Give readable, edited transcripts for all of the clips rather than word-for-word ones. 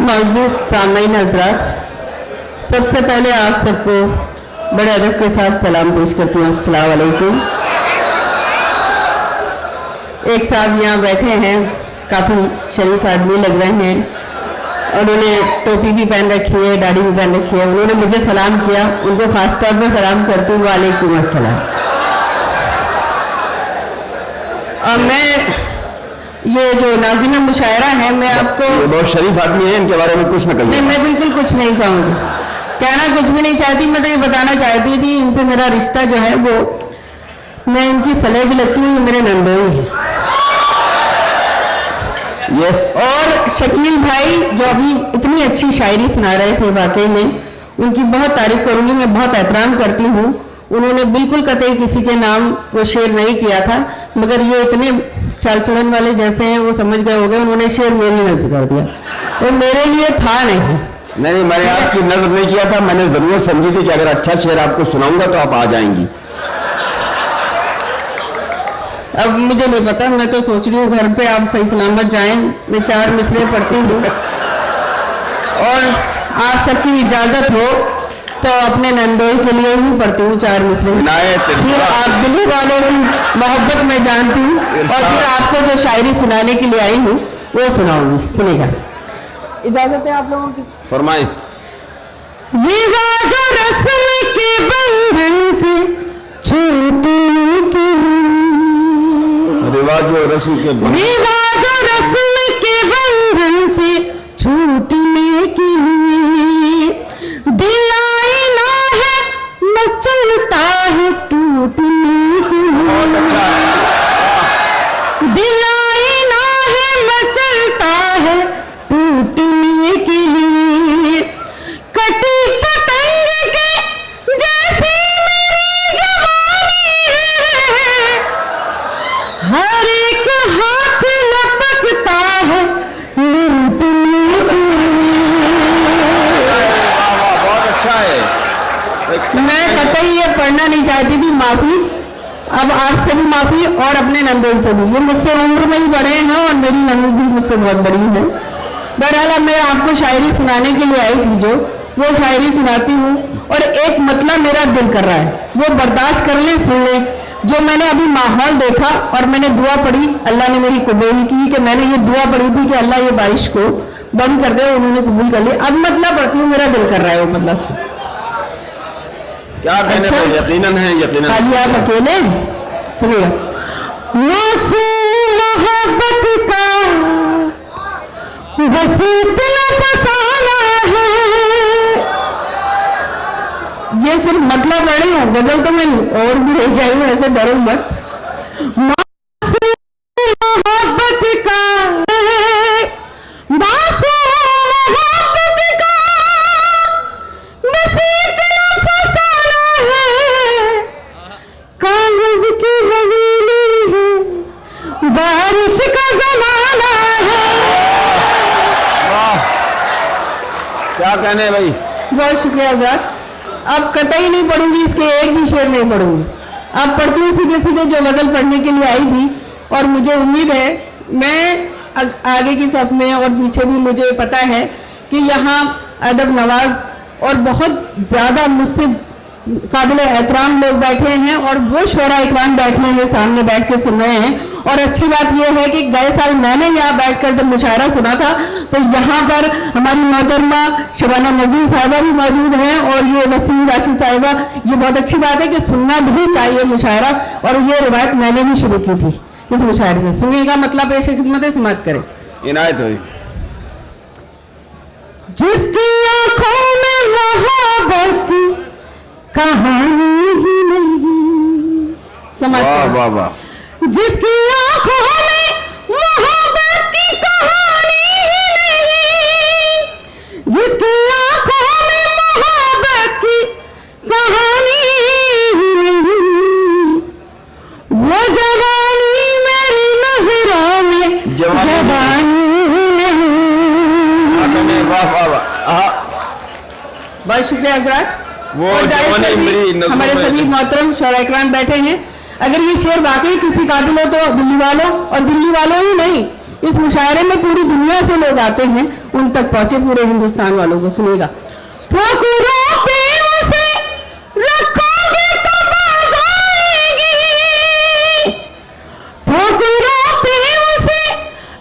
मुअज़्ज़िज़ सामीन हज़रात, सबसे पहले आप सबको बड़े अदब के साथ सलाम पेश करती हूँ। अस्सलाम वालेकुम। एक साहब यहाँ बैठे हैं, काफ़ी शरीफ आदमी लग रहे हैं, उन्होंने टोपी भी पहन रखी है, दाढ़ी भी पहन रखी है। उन्होंने मुझे सलाम किया, उनको ख़ास तौर पर सलाम करती हूँ, वालेकुम अस्सलाम। और मैं ये जो नाज़िम मुशायरा है, मैं आपको, ये बहुत शरीफ आदमी है, इनके बारे में कुछ न कहिए। नहीं, मैं बिल्कुल कुछ नहीं कहूँगी, कहना कुछ भी नहीं चाहती। मैं तो ये बताना चाहती थी, इनसे मेरा रिश्ता जो है वो, मैं इनकी सलेज लगती हूँ, मेरे नंदोई हैं। ये और शकील भाई जो अभी इतनी अच्छी शायरी सुना रहे थे, वाकई में उनकी बहुत तारीफ करूँगी, मैं बहुत एहतराम करती हूँ। उन्होंने बिल्कुल कतई किसी के नाम वो शेर नहीं किया था, मगर ये इतने चाल चलन वाले जैसे हैं, वो समझ गए हो गए, उन्होंने शेर मेरी नजर कर दिया, वो मेरे लिए था नहीं। नहीं, मैंने आपकी नजर नहीं किया था, मैंने जरूरत समझी थी कि अगर अच्छा शेर आपको सुनाऊंगा तो आप आ जाएंगी। अब मुझे नहीं पता, मैं तो सोच रही हूँ घर पे आप सही सलामत जाएं। मैं 4 मिसरे पढ़ती हूँ, और आप सबकी इजाजत हो तो अपने नंदोई के लिए ही पढ़ती हूँ 4 मिसरे। फिर आप दिल्ली वालों की मोहब्बत में जानती हूँ, और फिर आपको जो शायरी सुनाने के लिए आई हूँ वो सुनाऊंगी, सुनेगा। इजाजत है आप लोगों की? फरमाएं। रिवाज और रस्म के बंधन से छूटने की, रिवाज और रस्म के रिवाज और रस्म के बंधन से छूटने की दिल आईना है, मचलता है टूटने की। बहुत अच्छा है। दिल आईना है, मचलता है टूटने के लिए। कटी पतंग के जैसी मेरी जवानी है, हर एक हाथ लपकता है लूटने के लिए। बहुत अच्छा है। मैं कतई ये पढ़ना नहीं चाहती थी, माफी। अब आपसे भी माफी, और अपने नंदोई से भी। ये मुझसे उम्र में ही बड़े हैं, और मेरी नंदोई भी मुझसे बहुत बड़ी है। बहरहाल मैं आपको शायरी सुनाने के लिए आई थी, जो वो शायरी सुनाती हूँ, और एक मतलब मेरा दिल कर रहा है, वो बर्दाश्त कर ले, सुन ले। जो मैंने अभी माहौल देखा और मैंने दुआ पढ़ी, अल्लाह ने मेरी कबूल की कि मैंने ये दुआ पढ़ी थी कि अल्लाह ये बारिश को बंद कर दे, उन्होंने कबूल कर लिया। अब मतलब पढ़ती हूँ, मेरा दिल कर रहा है वो मतलब। क्या कहने अच्छा? यकीनन है, यकीनन। खाली आप अकेले सुनिएगा। मोहब्बत का बस इतना फसाना है, ये सिर्फ मतलब पढ़ी हूँ, गजल तो मैं और भी लेके आई हूँ, ऐसे डरो मत। मोहब्बत का बारिश का जमाना है। क्या कहने भाई। बहुत शुक्रिया हज़रात। अब कतई नहीं पढ़ूंगी, इसके एक भी शेर नहीं पढ़ूंगी। अब पढ़ती हूँ सीधे सीधे जो गजल पढ़ने के लिए आई थी, और मुझे उम्मीद है मैं आगे की सफ में और पीछे भी मुझे पता है कि यहाँ अदब नवाज और बहुत ज़्यादा मुझसे काबिल एहतराम लोग बैठे हैं, और वो शोरा इकराम बैठे हैं, सामने बैठ के सुन रहे हैं। और अच्छी बात यह है कि गए साल मैंने यहाँ बैठकर जब मुशायरा सुना था, तो यहाँ पर हमारी मोहतरमा शबाना नज़ीर साहिबा भी मौजूद हैं, और ये वसीम राशिद साहिबा। ये बहुत अच्छी बात है कि सुनना भी चाहिए मुशायरा, और ये रिवायत मैंने भी शुरू की थी इस मुशायरे से। सुनिएगा, मतलब पेश खिदमत है, समाप्त करें। इनायत हुई। जिसकी आंखों में मोहब्बत की कहानी ही नहीं, समझ वाह वाह वाह। जिसकी आंखों में मोहब्बत की कहानी ही नहीं, जिसकी आंखों में मोहब्बत की कहानी ही नहीं, वो जवानी मेरी नजरों में जवानी नहीं। वाह वाह वाह। बहुत शुक्रिया हज़रात। वो जवानी मेरी नजरों में, हमारे सभी मोहतरम शोरा इकराम बैठे हैं। अगर ये शेर वाकई किसी काबिल हो तो दिल्ली वालों, और दिल्ली वालों ही नहीं, इस मुशायरे में पूरी दुनिया से लोग आते हैं, उन तक पहुंचे पूरे हिंदुस्तान वालों को। सुनेगा। ठोकरों पे उसे रखोगे तो बाज आएगी, ठोकरों पे उसे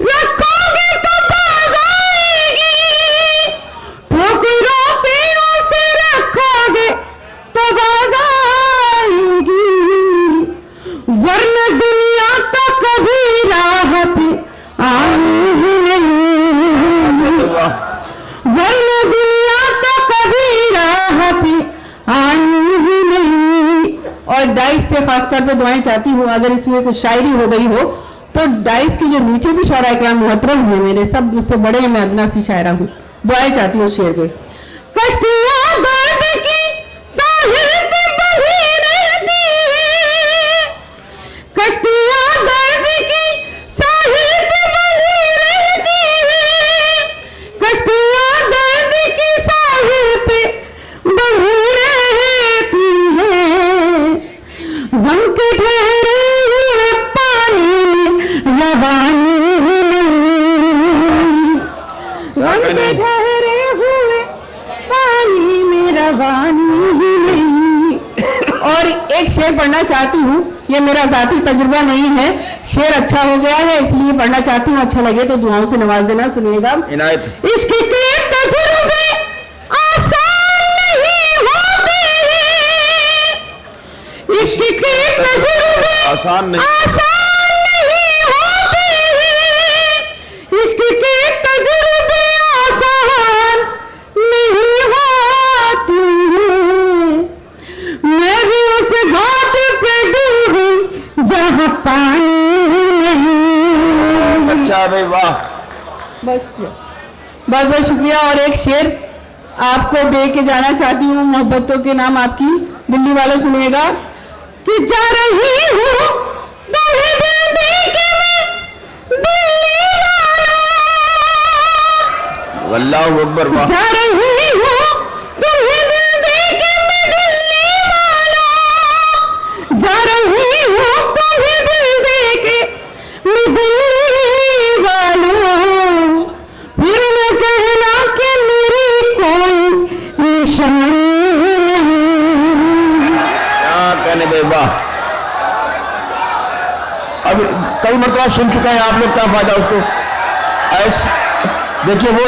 रखोगे तो बाज आएगी, ठोकरों पे उसे रखोगे तो बाज आएगी, वरना दुनिया तो कभी राह पे आनी ही नहीं, वरना दुनिया तो कभी राह पे आनी ही नहीं। और डाइस से खासतौर पे दुआएं चाहती हूँ, अगर इसमें कुछ शायरी हो गई हो तो डाइस के जो नीचे भी शायरा इकराम मुहतरम हुए मेरे, सब मुझसे बड़े हैं, मैं अदना सी शायरा हूँ। दुआएं चाहती हूँ शेर पे। कश्तियां दर्द की साहिल पे बही रहती है, कश्तियां दर्द की साहिल पे बही रहती है, कश्तियां दर्द की साहिल पे बही रहती है, गम के ठहरे हुए पानी में रवानी नहीं, गम के ठहरे हुए पानी में रवानी ही नहीं। और एक शेर पढ़ना चाहती हूँ, ये मेरा जाती तजुर्बा नहीं है, शेर अच्छा हो गया है इसलिए पढ़ना चाहती हूँ, अच्छा लगे तो दुआओं से नवाज देना। सुनिएगा। इनायत। इश्क के तजुर्बे आसान नहीं होते हैं, इश्क के तजुर्बे आसान नहीं होते हैं, इश्क के तजुर्बे आसान नहीं होते हैं, मैं भी उस घाट पे डूबी जहाँ पानी नहीं। अच्छा भाई, वाह। बस बहुत बहुत शुक्रिया। और एक शेर आपको दे के जाना चाहती हूँ, मोहब्बतों के नाम आपकी, दिल्ली वालों सुनिएगा। कि जा रही हूँ तुम्हें दिल दे के मैं दिल्ली वालों, अल्लाहू अकबर, वाह। जा रही हूँ तुम्हें दिल दे के मैं दिल्ली वालों, जा रही हूँ तुम्हें दिल दे के मैं दिल्ली वालों, फिर न कहना कि मेरी कोई निशानी नहीं। क्या कहने भाई, वाह। अब कई मरतबा सुन चुका है आप लोग, क्या फायदा उसको। ऐसे देखिए, वो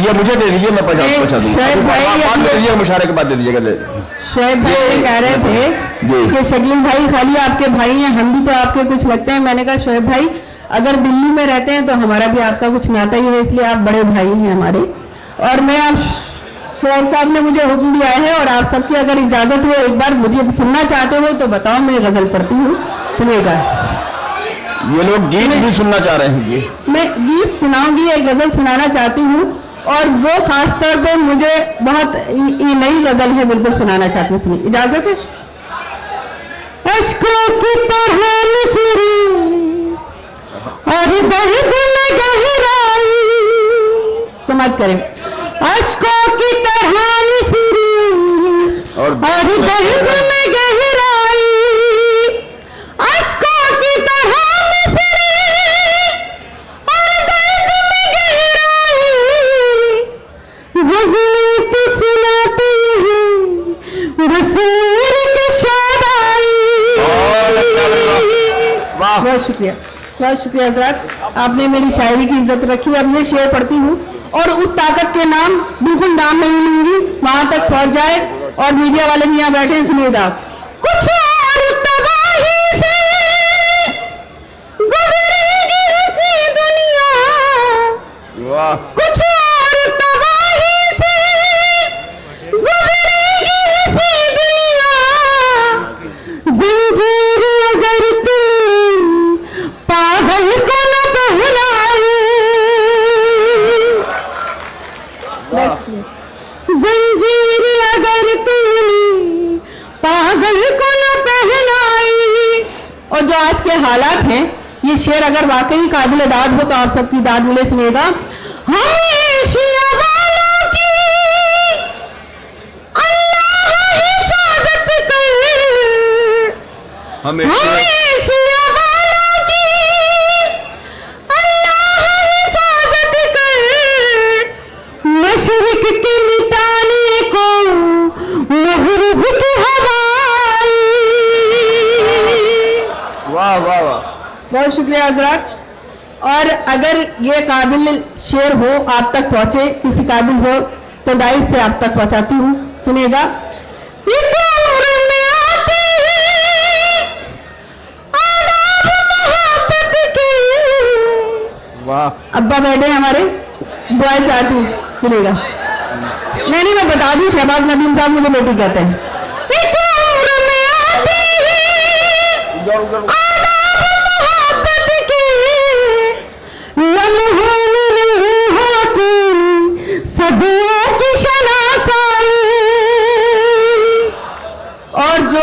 ये मुझे दे दीजिए, मैं पहुंचा दूंगा। बाद में दीजिएगा, मुशारे के बाद दे दीजिएगा। शोएब भाई कह रहे थे कि शकील भाई खाली आपके भाई हैं, हम भी तो आपके कुछ लगते हैं। मैंने कहा शोएब भाई अगर दिल्ली में रहते हैं तो हमारा भी आपका कुछ नाता ही है, इसलिए आप बड़े भाई हैं हमारे। और मैं आप शोएब साहब ने मुझे हुक्म दिया है, और आप सबकी अगर इजाजत हो एक बार मुझे सुनना चाहते हो तो बताओ, मैं गजल पढ़ती हूँ, सुनिएगा। ये लोग गीत भी सुनना चाह रहे हैं जी। मैं गीत सुनाऊंगी, एक गजल सुनाना चाहती हूँ, और वो खास तौर पे मुझे बहुत नई गजल है, बिल्कुल सुनाना चाहती हूँ। सुनिए, इजाजत है। अश्कों की तरह मिसरी और दर्द में गहराई, समझ करें। अश्कों की तरह मिसरी और दर्द में गहराई, अश्कों की तरह बहुत शुक्रिया, बहुत शुक्रिया हजरत, आपने मेरी शायरी की इज्जत रखी। अब मैं शेर पढ़ती हूँ, और उस ताकत के नाम बिल्कुल नाम नहीं लूंगी, वहां तक पहुंच जाए। और मीडिया वाले भी यहाँ बैठे हैं, सुनिएगा। कुछ और तबाही से गुजरेगी ऐसी दुनिया, कुछ और तबाही से गुजरेगी ऐसी दुनिया, ज़ंजीर अगर तुम पागल को न पहनाए, ज़ंजीर अगर तुमने पागल को न पहनाई। और जो आज के हालात हैं, ये शेर अगर वाकई काबिल दाद हो तो आप सबकी दाद मिले। सुनेगा। हमेशा वालों की अल्लाह हिफाजत कर, हमेशा वालों की अल्लाह हिफाजत कर, बहुत शुक्रिया हजरत। और अगर ये काबिल शेर हो आप तक पहुंचे, किसी काबिल हो तो डाइट से आप तक पहुंचाती हूँ, सुनिएगा। वाह। अब्बा बैठे हमारे, दुआ चाहती हूँ, सुनिएगा। नहीं मैं बता दूं, शहबाज नदीम साहब मुझे बेटी कहते हैं। और जो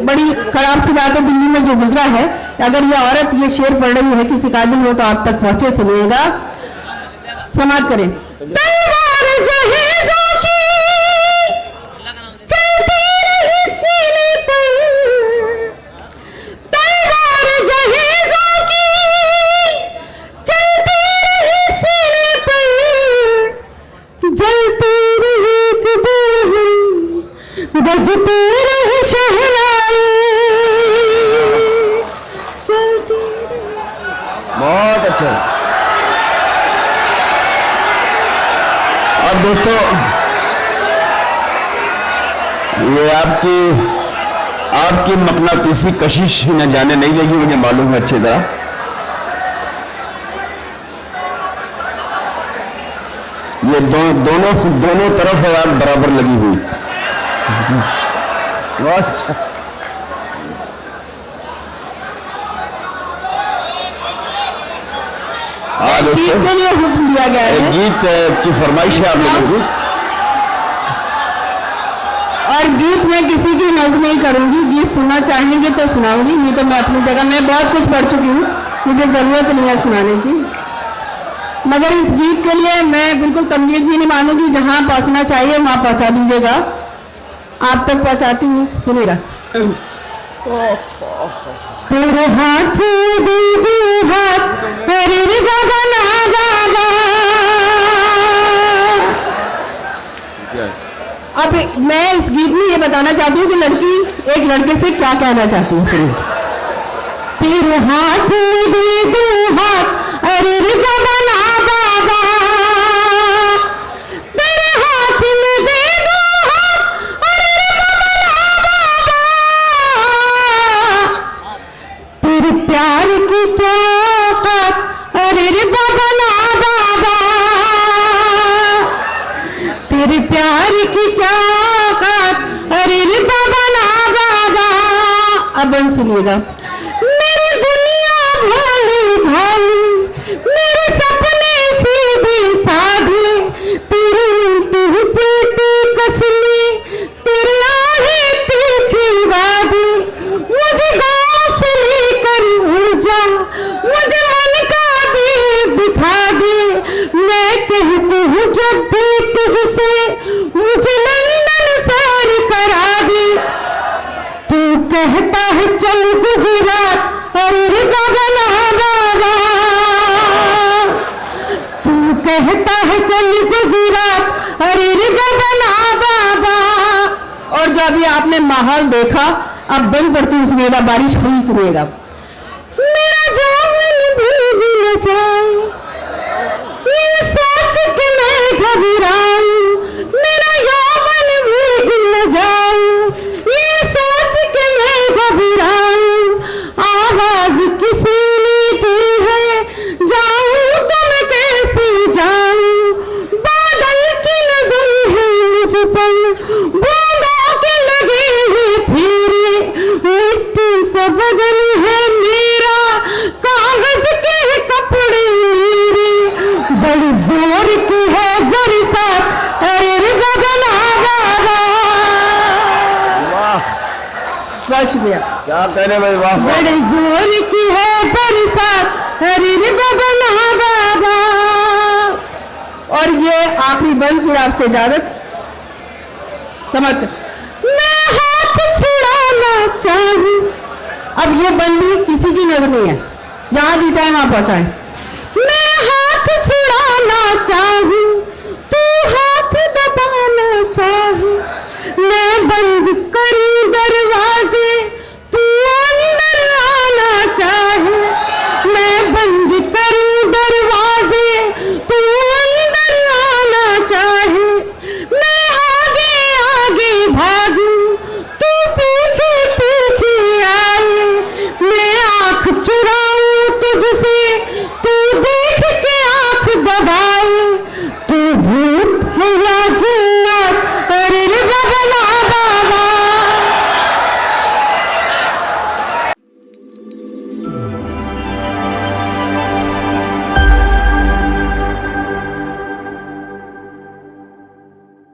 बड़ी खराब सी बात है दिल्ली में जो गुजरा है, अगर ये औरत ये शेर पढ़ रही है किसी काबिल हो तो आप तक पहुंचे, सुनिएगा, समाप्त करें। बहुत अच्छा। और दोस्तों ये आपकी मकनातीसी कशिश न जाने नहीं लगी, मुझे मालूम है अच्छी तरह। ये दोनों तरफ है आग बराबर लगी हुई। बहुत अच्छा। गीत के लिए हुक्म दिया गया है, गीत की फरमाइश है आप लोगों की, और गीत में किसी की नज़र नहीं करूंगी। गीत सुनना चाहेंगे तो सुनाऊंगी, नहीं तो मैं अपनी जगह, मैं बहुत कुछ पढ़ चुकी हूँ, मुझे जरूरत नहीं है सुनाने की। मगर इस गीत के लिए मैं बिल्कुल तमलीग भी नहीं मानूंगी, जहां पहुंचना चाहिए वहां पहुंचा दीजिएगा, आप तक पहुंचाती हूँ, सुनिएगा। तेरे हाथ अब मैं इस गीत में ये बताना चाहती हूँ कि लड़की एक लड़के से क्या कहना चाहती है, सुनिए। तेरे हाथ दे दो हाथ, अरे रे बाबा ना बाबा, तेरे हाथ में दे दो हाथ, अरे रे बाबा ना बाबा, तेरे प्यार की क्या औकात, अरे रे बाबा ना बाबा, तेरे प्यार की क्या औकात, अरे रे बाबा ना बाबा। अब बन सुनिएगा। मेरे सपने सीधे साधे, तेरे उल्टी पीटी कसमे, तेरे आगे पीछे वादे, मुझे गाँव से लेकर उड़ जा, मुझे मन का देश दिखा दे, मैं कहती हूँ जब भी तुझसे, मुझे लंदन सैर करा दे, तू कहता है चल गुजरात, अरे बाबा ना बाबा, तू कहता है चल गुजरात, अरे रे बाबा ना बाबा। और जो अभी आपने माहौल देखा, अब बंद पड़ती हूँ, सुनिएगा, बारिश हुई, सुनिएगा। मेरा जौन भीग न जाए, ये सोच के मैं घबराऊं, मेरा यौवन भीग न जाए, ये सोच के मैं घबराऊं, आवाज किसी ने की है, जाऊं तो मैं कैसे जाऊं, बादल की नजर है मुझ पर, बूंदों के लगे हैं फेरे, मिट्टी का बदल है मेरा, कागज के कपड़े मेरे, बड़ी जोर की है बरसात, अरे रे बाबा ना बाबा। बहुत शुक्रिया। क्या कहने भाई, वाह। बड़े जोर की है बरसात, अरे रे बाबा ना बाबा। और ये आखिरी बंद, फिर आपसे इजाजत, समझ। मैं हाथ छुड़ाना चाहूं, अब ये बंदी किसी की नजर नहीं है, जहां जी चाहे वहां पहुंचाए। मैं हाथ छुड़ाना चाहूं, तू हाथ दबाना चाहे, मैं बंद कर